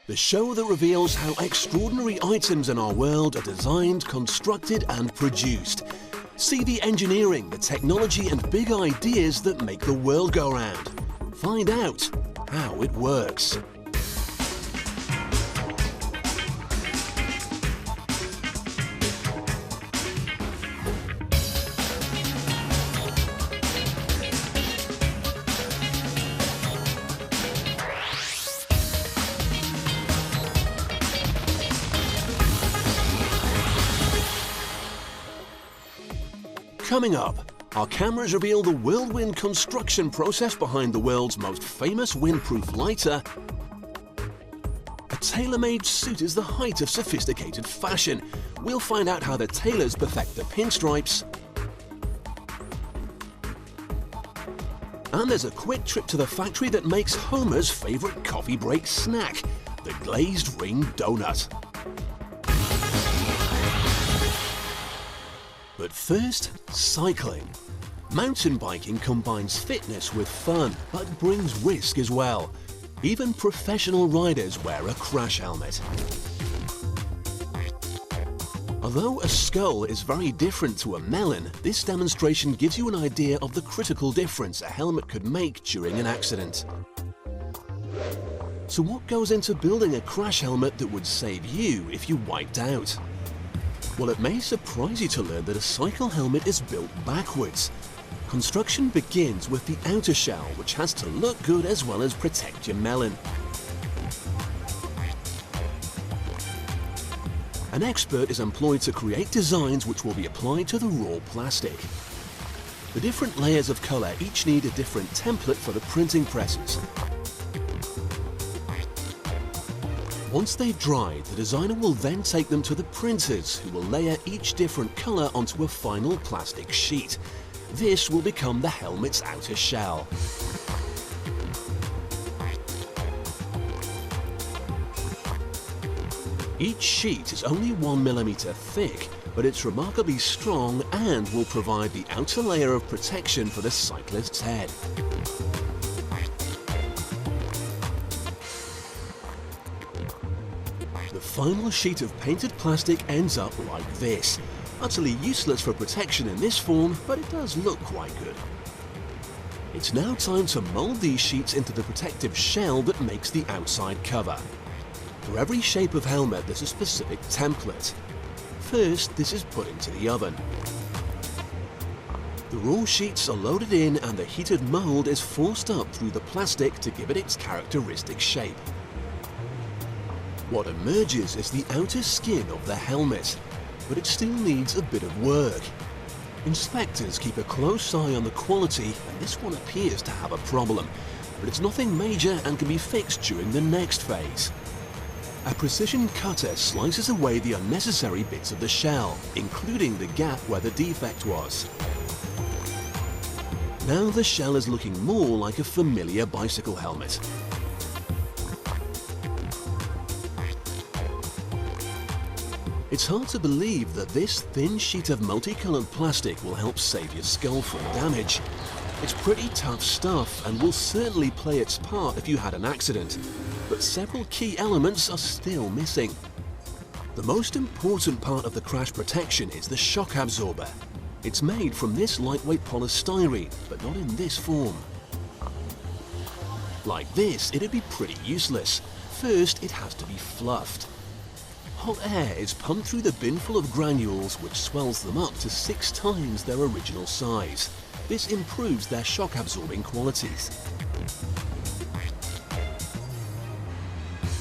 The show that reveals how extraordinary items in our world are designed, constructed and produced. See the engineering, the technology and big ideas that make the world go round. Find out how it works. Coming up, our cameras reveal the whirlwind construction process behind the world's most famous windproof lighter. A tailor-made suit is the height of sophisticated fashion. We'll find out how the tailors perfect the pinstripes. And there's a quick trip to the factory that makes Homer's favorite coffee break snack, the glazed ring donut. But first, cycling. Mountain biking combines fitness with fun, but brings risk as well. Even professional riders wear a crash helmet. Although a skull is very different to a melon, this demonstration gives you an idea of the critical difference a helmet could make during an accident. So what goes into building a crash helmet that would save you if you wiped out? Well, it may surprise you to learn that a cycle helmet is built backwards. Construction begins with the outer shell, which has to look good as well as protect your melon. An expert is employed to create designs which will be applied to the raw plastic. The different layers of colour each need a different template for the printing presses. Once they've dried, the designer will then take them to the printers, who will layer each different colour onto a final plastic sheet. This will become the helmet's outer shell. Each sheet is only 1 millimeter thick, but it's remarkably strong and will provide the outer layer of protection for the cyclist's head. The final sheet of painted plastic ends up like this. Utterly useless for protection in this form, but it does look quite good. It's now time to mould these sheets into the protective shell that makes the outside cover. For every shape of helmet, there's a specific template. First, this is put into the oven. The raw sheets are loaded in and the heated mould is forced up through the plastic to give it its characteristic shape. What emerges is the outer skin of the helmet, but it still needs a bit of work. Inspectors keep a close eye on the quality, and this one appears to have a problem, but it's nothing major and can be fixed during the next phase. A precision cutter slices away the unnecessary bits of the shell, including the gap where the defect was. Now the shell is looking more like a familiar bicycle helmet. It's hard to believe that this thin sheet of multicolored plastic will help save your skull from damage. It's pretty tough stuff and will certainly play its part if you had an accident, but several key elements are still missing. The most important part of the crash protection is the shock absorber. It's made from this lightweight polystyrene, but not in this form. Like this, it'd be pretty useless. First, it has to be fluffed. Hot air is pumped through the bin full of granules, which swells them up to 6 times their original size. This improves their shock-absorbing qualities.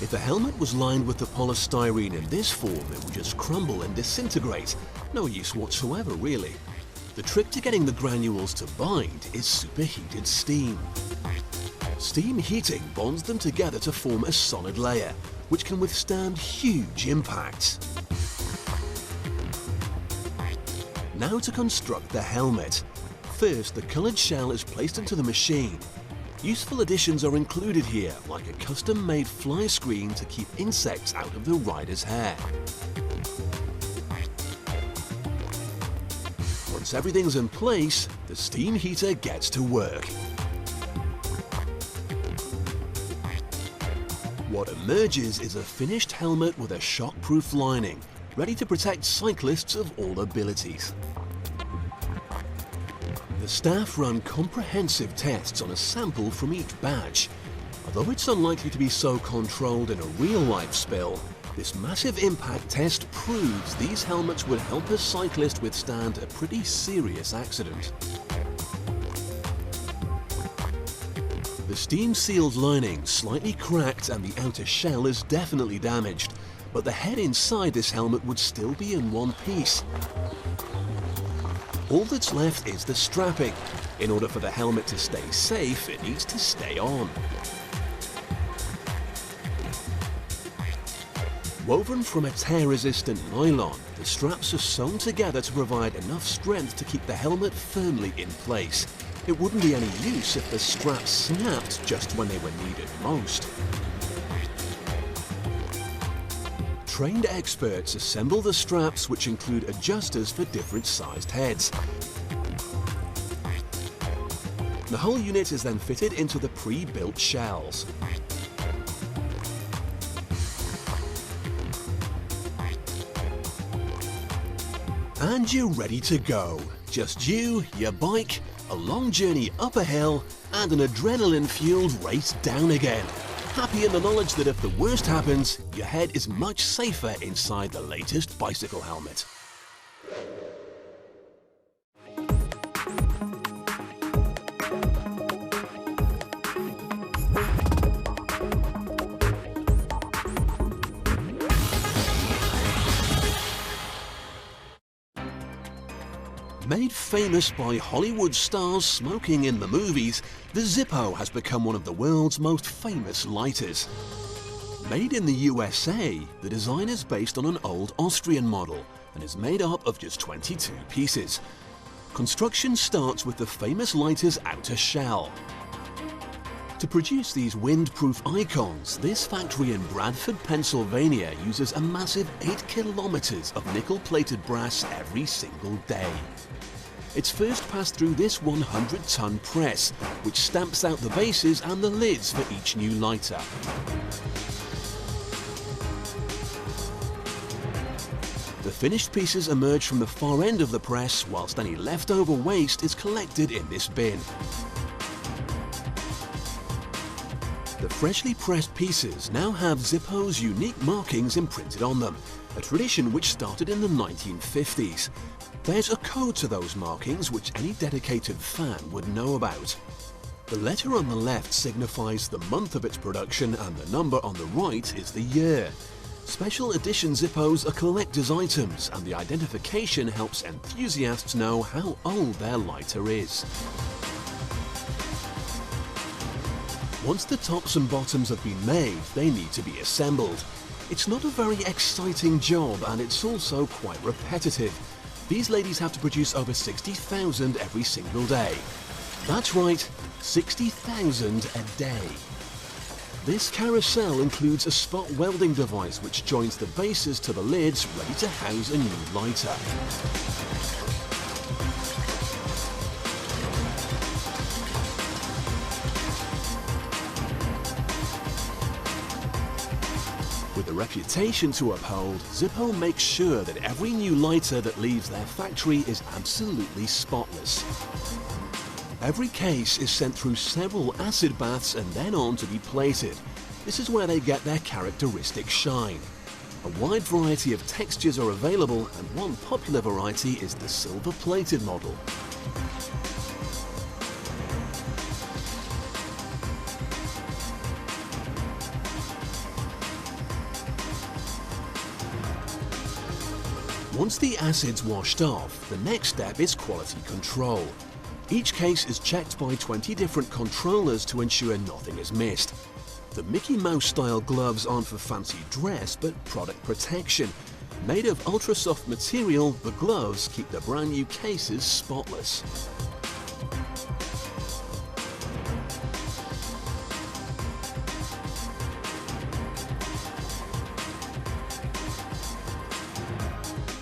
If the helmet was lined with the polystyrene in this form, it would just crumble and disintegrate. No use whatsoever, really. The trick to getting the granules to bind is superheated steam. Steam heating bonds them together to form a solid layer, which can withstand huge impacts. Now to construct the helmet. First, the coloured shell is placed into the machine. Useful additions are included here, like a custom-made fly screen to keep insects out of the rider's hair. Once everything's in place, the steam heater gets to work. What emerges is a finished helmet with a shockproof lining, ready to protect cyclists of all abilities. The staff run comprehensive tests on a sample from each badge. Although it's unlikely to be so controlled in a real-life spill, this massive impact test proves these helmets would help a cyclist withstand a pretty serious accident. The steam-sealed lining slightly cracked and the outer shell is definitely damaged, but the head inside this helmet would still be in one piece. All that's left is the strapping. In order for the helmet to stay safe, it needs to stay on. Woven from a tear-resistant nylon, the straps are sewn together to provide enough strength to keep the helmet firmly in place. It wouldn't be any use if the straps snapped just when they were needed most. Trained experts assemble the straps, which include adjusters for different sized heads. The whole unit is then fitted into the pre-built shells. And you're ready to go. Just you, your bike, a long journey up a hill, and an adrenaline-fueled race down again. Happy in the knowledge that if the worst happens, your head is much safer inside the latest bicycle helmet. Made famous by Hollywood stars smoking in the movies, the Zippo has become one of the world's most famous lighters. Made in the USA, the design is based on an old Austrian model and is made up of just 22 pieces. Construction starts with the famous lighter's outer shell. To produce these windproof icons, this factory in Bradford, Pennsylvania uses a massive 8 kilometers of nickel-plated brass every single day. It's first passed through this 100-ton press, which stamps out the bases and the lids for each new lighter. The finished pieces emerge from the far end of the press, whilst any leftover waste is collected in this bin. The freshly pressed pieces now have Zippo's unique markings imprinted on them, a tradition which started in the 1950s. There's a code to those markings which any dedicated fan would know about. The letter on the left signifies the month of its production and the number on the right is the year. Special edition Zippos are collector's items, and the identification helps enthusiasts know how old their lighter is. Once the tops and bottoms have been made, they need to be assembled. It's not a very exciting job, and it's also quite repetitive. These ladies have to produce over 60,000 every single day. That's right, 60,000 a day. This carousel includes a spot welding device which joins the bases to the lids, ready to house a new lighter. With a reputation to uphold, Zippo makes sure that every new lighter that leaves their factory is absolutely spotless. Every case is sent through several acid baths and then on to be plated. This is where they get their characteristic shine. A wide variety of textures are available, and one popular variety is the silver-plated model. Once the acid's washed off, the next step is quality control. Each case is checked by 20 different controllers to ensure nothing is missed. The Mickey Mouse style gloves aren't for fancy dress but product protection. Made of ultra soft material, the gloves keep the brand new cases spotless.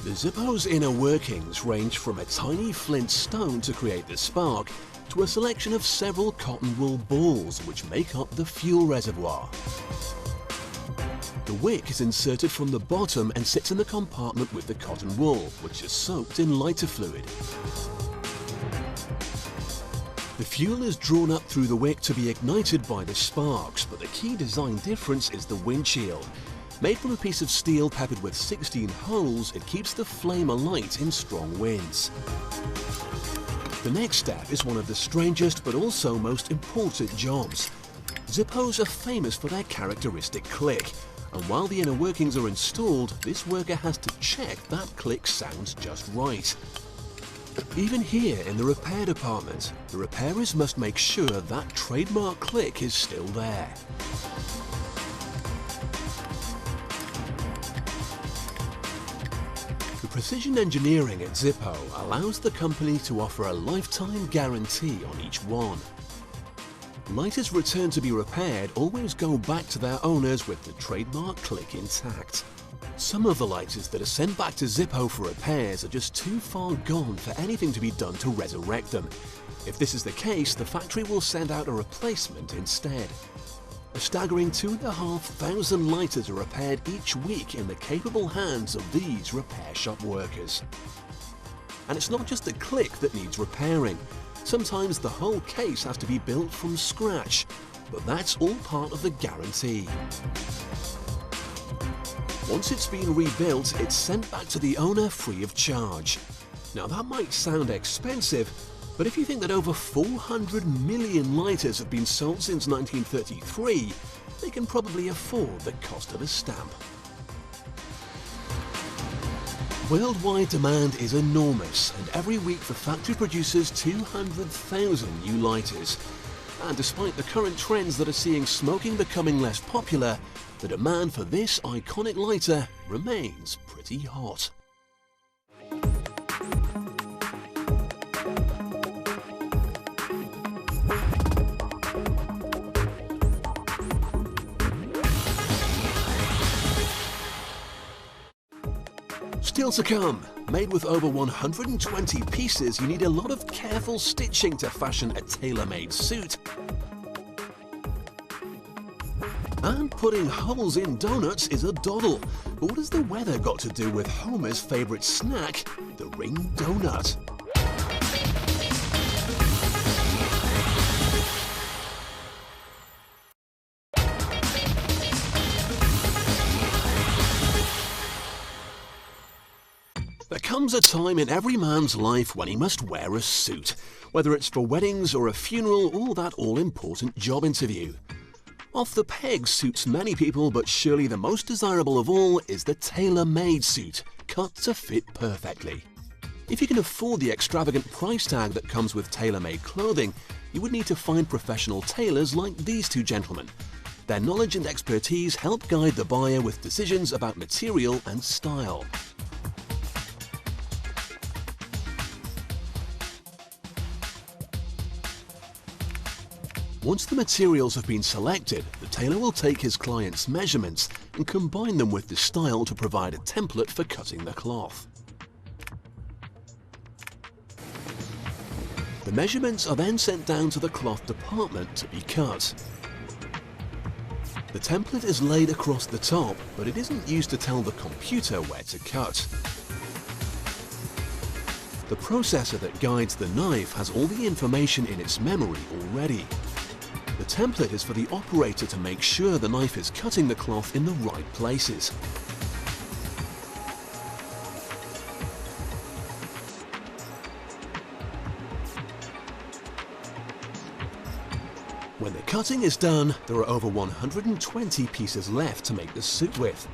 The Zippo's inner workings range from a tiny flint stone to create the spark, to a selection of several cotton wool balls which make up the fuel reservoir. The wick is inserted from the bottom and sits in the compartment with the cotton wool, which is soaked in lighter fluid. The fuel is drawn up through the wick to be ignited by the sparks, but the key design difference is the windshield. Made from a piece of steel peppered with 16 holes, it keeps the flame alight in strong winds. The next step is one of the strangest but also most important jobs. Zippos are famous for their characteristic click, and while the inner workings are installed, this worker has to check that click sounds just right. Even here in the repair department, the repairers must make sure that trademark click is still there. The precision engineering at Zippo allows the company to offer a lifetime guarantee on each one. Lighters returned to be repaired always go back to their owners with the trademark click intact. Some of the lighters that are sent back to Zippo for repairs are just too far gone for anything to be done to resurrect them. If this is the case, the factory will send out a replacement instead. A staggering 2,500 lighters are repaired each week in the capable hands of these repair shop workers. And it's not just the click that needs repairing. Sometimes the whole case has to be built from scratch, but that's all part of the guarantee. Once it's been rebuilt, it's sent back to the owner free of charge. Now that might sound expensive, but if you think that over 400 million lighters have been sold since 1933, they can probably afford the cost of a stamp. Worldwide demand is enormous, and every week the factory produces 200,000 new lighters. And despite the current trends that are seeing smoking becoming less popular, the demand for this iconic lighter remains pretty hot. Still to come, made with over 120 pieces, you need a lot of careful stitching to fashion a tailor-made suit. And putting holes in donuts is a doddle. But what has the weather got to do with Homer's favourite snack, the ring donut? There comes a time in every man's life when he must wear a suit, whether it's for weddings or a funeral or that all-important job interview. Off the peg suits many people, but surely the most desirable of all is the tailor-made suit, cut to fit perfectly. If you can afford the extravagant price tag that comes with tailor-made clothing, you would need to find professional tailors like these two gentlemen. Their knowledge and expertise help guide the buyer with decisions about material and style. Once the materials have been selected, the tailor will take his client's measurements and combine them with the style to provide a template for cutting the cloth. The measurements are then sent down to the cloth department to be cut. The template is laid across the top, but it isn't used to tell the computer where to cut. The processor that guides the knife has all the information in its memory already. The template is for the operator to make sure the knife is cutting the cloth in the right places. When the cutting is done, there are over 120 pieces left to make the suit with.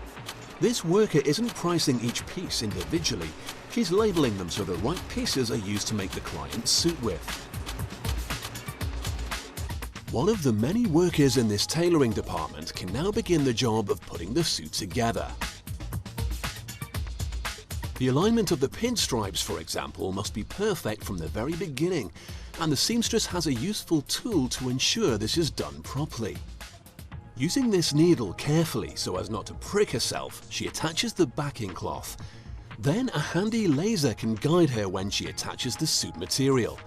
This worker isn't pricing each piece individually, she's labeling them so the right pieces are used to make the client's suit with. One of the many workers in this tailoring department can now begin the job of putting the suit together. The alignment of the pinstripes, for example, must be perfect from the very beginning, and the seamstress has a useful tool to ensure this is done properly. Using this needle carefully so as not to prick herself, she attaches the backing cloth. Then a handy laser can guide her when she attaches the suit material.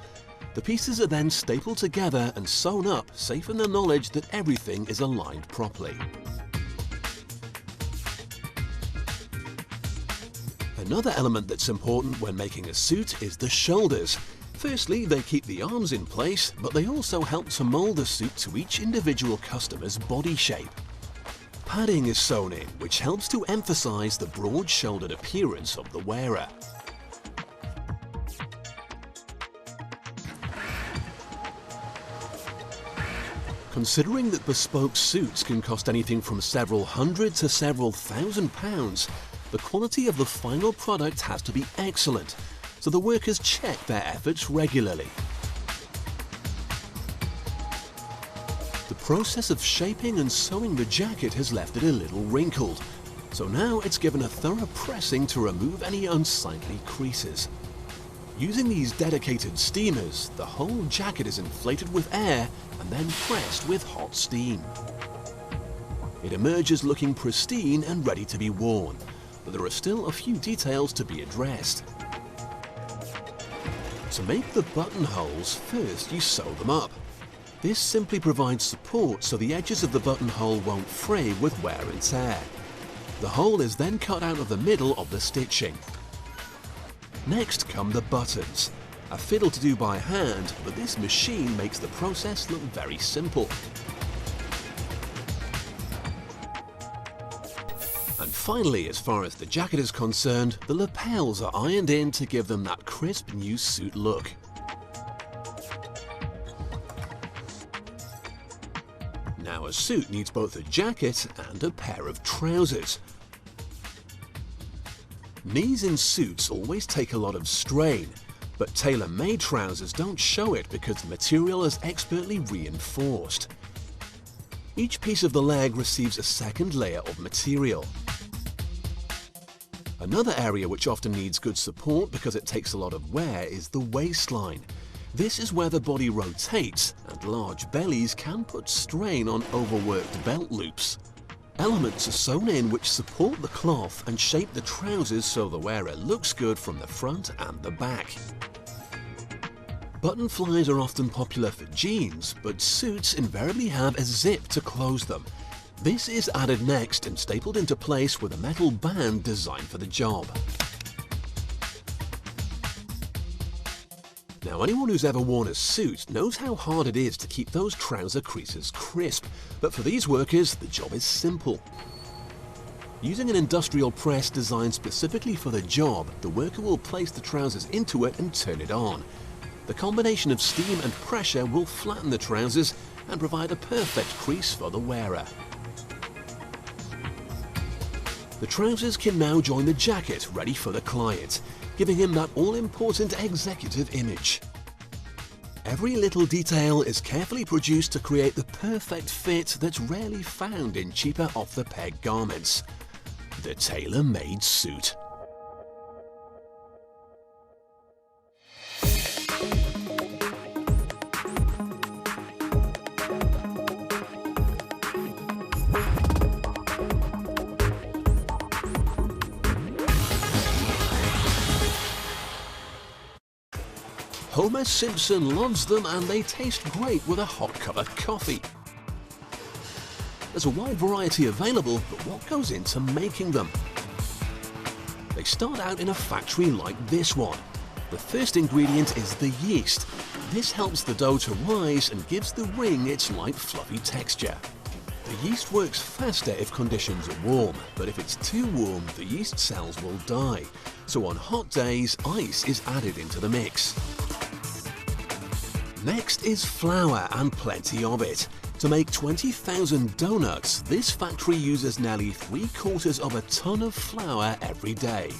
The pieces are then stapled together and sewn up, safe in the knowledge that everything is aligned properly. Another element that's important when making a suit is the shoulders. Firstly, they keep the arms in place, but they also help to mold the suit to each individual customer's body shape. Padding is sewn in, which helps to emphasize the broad-shouldered appearance of the wearer. Considering that bespoke suits can cost anything from several hundred to several £1,000s, the quality of the final product has to be excellent, so the workers check their efforts regularly. The process of shaping and sewing the jacket has left it a little wrinkled, so now it's given a thorough pressing to remove any unsightly creases. Using these dedicated steamers, the whole jacket is inflated with air and then pressed with hot steam. It emerges looking pristine and ready to be worn, but there are still a few details to be addressed. To make the buttonholes, first you sew them up. This simply provides support so the edges of the buttonhole won't fray with wear and tear. The hole is then cut out of the middle of the stitching. Next come the buttons. A fiddle to do by hand, but this machine makes the process look very simple. And finally, as far as the jacket is concerned, the lapels are ironed in to give them that crisp new suit look. Now a suit needs both a jacket and a pair of trousers. Knees in suits always take a lot of strain, but tailor-made trousers don't show it because the material is expertly reinforced. Each piece of the leg receives a second layer of material. Another area which often needs good support because it takes a lot of wear is the waistline. This is where the body rotates, and large bellies can put strain on overworked belt loops. Elements are sewn in which support the cloth and shape the trousers so the wearer looks good from the front and the back. Button flies are often popular for jeans, but suits invariably have a zip to close them. This is added next and stapled into place with a metal band designed for the job. Now, anyone who's ever worn a suit knows how hard it is to keep those trouser creases crisp, but for these workers, the job is simple. Using an industrial press designed specifically for the job, the worker will place the trousers into it and turn it on. The combination of steam and pressure will flatten the trousers and provide a perfect crease for the wearer. The trousers can now join the jacket ready for the client, giving him that all-important executive image. Every little detail is carefully produced to create the perfect fit that's rarely found in cheaper off-the-peg garments. The tailor-made suit. Homer Simpson loves them and they taste great with a hot cup of coffee. There's a wide variety available, but what goes into making them? They start out in a factory like this one. The first ingredient is the yeast. This helps the dough to rise and gives the ring its light fluffy texture. The yeast works faster if conditions are warm, but if it's too warm, the yeast cells will die. So on hot days, ice is added into the mix. Next is flour and plenty of it. To make 20,000 donuts, this factory uses nearly 3/4 of a ton of flour every day.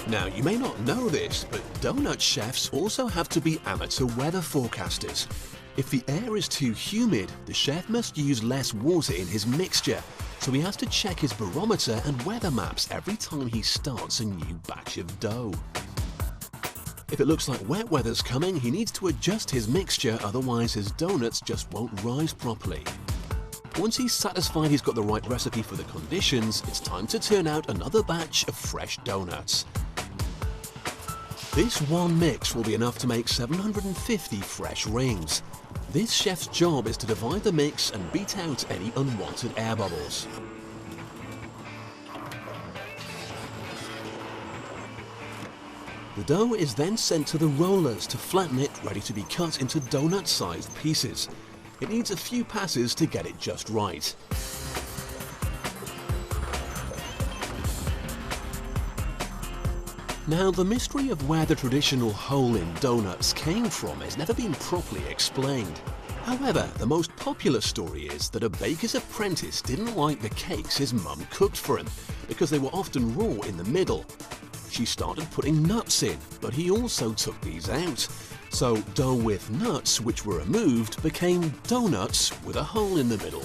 Now, you may not know this, but donut chefs also have to be amateur weather forecasters. If the air is too humid, the chef must use less water in his mixture, so he has to check his barometer and weather maps every time he starts a new batch of dough. If it looks like wet weather's coming, he needs to adjust his mixture, otherwise his donuts just won't rise properly. Once he's satisfied he's got the right recipe for the conditions, it's time to turn out another batch of fresh donuts. This one mix will be enough to make 750 fresh rings. This chef's job is to divide the mix and beat out any unwanted air bubbles. The dough is then sent to the rollers to flatten it, ready to be cut into donut-sized pieces. It needs a few passes to get it just right. Now, the mystery of where the traditional hole in donuts came from has never been properly explained. However, the most popular story is that a baker's apprentice didn't like the cakes his mum cooked for him because they were often raw in the middle. She started putting nuts in, but he also took these out. So dough with nuts, which were removed, became donuts with a hole in the middle.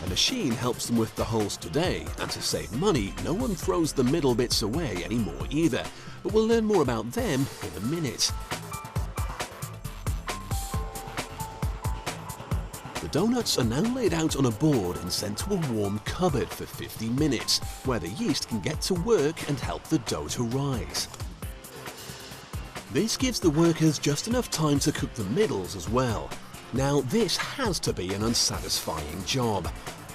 A machine helps them with the holes today, and to save money, no one throws the middle bits away anymore either, but we'll learn more about them in a minute. The donuts are now laid out on a board and sent to a warm cupboard for 50 minutes, where the yeast can get to work and help the dough to rise. This gives the workers just enough time to cook the middles as well. Now, this has to be an unsatisfying job.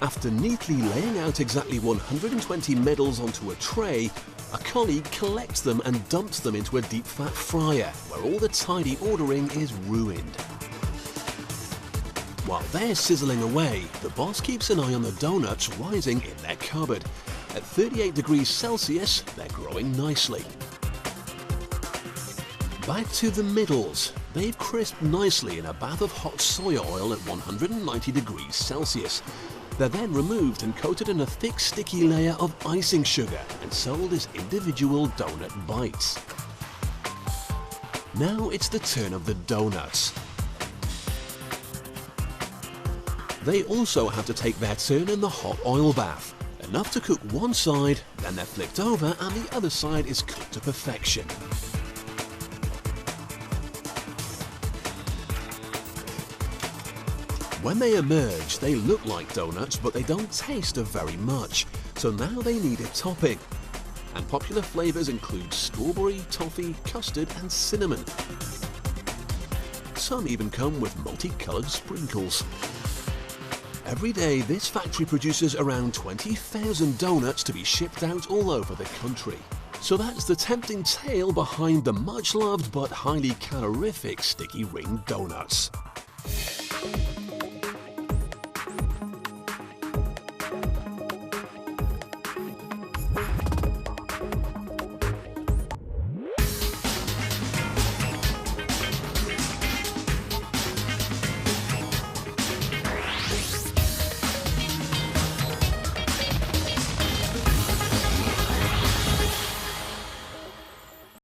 After neatly laying out exactly 120 middles onto a tray, a colleague collects them and dumps them into a deep fat fryer, where all the tidy ordering is ruined. While they're sizzling away, the boss keeps an eye on the donuts rising in their cupboard. At 38 degrees Celsius, they're growing nicely. Back to the middles. They've crisped nicely in a bath of hot soya oil at 190 degrees Celsius. They're then removed and coated in a thick, sticky layer of icing sugar and sold as individual donut bites. Now it's the turn of the donuts. They also have to take their turn in the hot oil bath. Enough to cook one side, then they're flipped over and the other side is cooked to perfection. When they emerge, they look like donuts, but they don't taste of very much, so now they need a topping. And popular flavours include strawberry, toffee, custard and cinnamon. Some even come with multicoloured sprinkles. Every day, this factory produces around 20,000 donuts to be shipped out all over the country. So that's the tempting tale behind the much-loved but highly calorific sticky ring donuts.